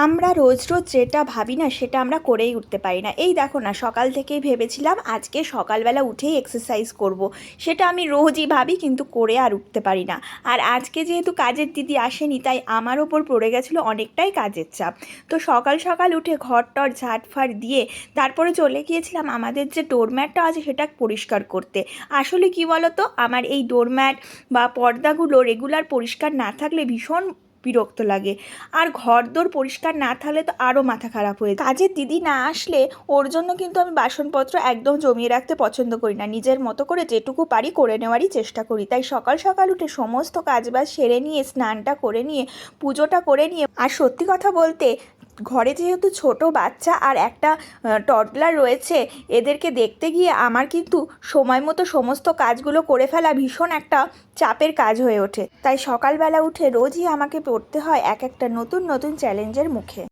আমরা রোজ রোজ যেটা ভাবি না সেটা আমরা করেই উঠতে পারি না। এই দেখো না, সকাল থেকেই ভেবেছিলাম আজকে সকালবেলা উঠেই এক্সারসাইজ করব। সেটা আমি রোজই ভাবি, কিন্তু করে আর উঠতে পারি না। আর আজকে যেহেতু কাজের দিদি আসেনি, তাই আমার ওপর পড়ে গেছিলো অনেকটাই কাজের চাপ। তো সকাল সকাল উঠে ঘরটর ঝাড়ফাড় দিয়ে তারপরে চলে গিয়েছিলাম আমাদের যে ডোরম্যাটটা আছে সেটা পরিষ্কার করতে। আসলে কি বলো তো, আমার এই ডোরম্যাট বা পর্দাগুলো রেগুলার পরিষ্কার না থাকলে ভীষণ বিরক্ত লাগে। আর ঘরদোর পরিষ্কার না থাকলে তো আরও মাথা খারাপ হয়ে যায়। কাজের দিদি না আসলে ওর জন্য কিন্তু আমি বাসনপত্র একদম জমিয়ে রাখতে পছন্দ করি না। নিজের মতো করে যেটুকু পারি করে নেওয়ারই চেষ্টা করি। তাই সকাল সকাল উঠে সমস্ত কাজবাজ সেরে নিয়ে, স্নানটা করে নিয়ে, পুজোটা করে নিয়ে, আর সত্যি কথা বলতে ঘরে যেহেতু ছোট বাচ্চা আর একটা টডলার রয়েছে, এদেরকে দেখতে গিয়ে আমার কিন্তু সময় মতো সমস্ত কাজগুলো করে ফেলা ভীষণ একটা চাপের কাজ হয়ে ওঠে। তাই সকালবেলা উঠে রোজই আমাকে পড়তে হয় এক একটা নতুন নতুন চ্যালেঞ্জের মুখে।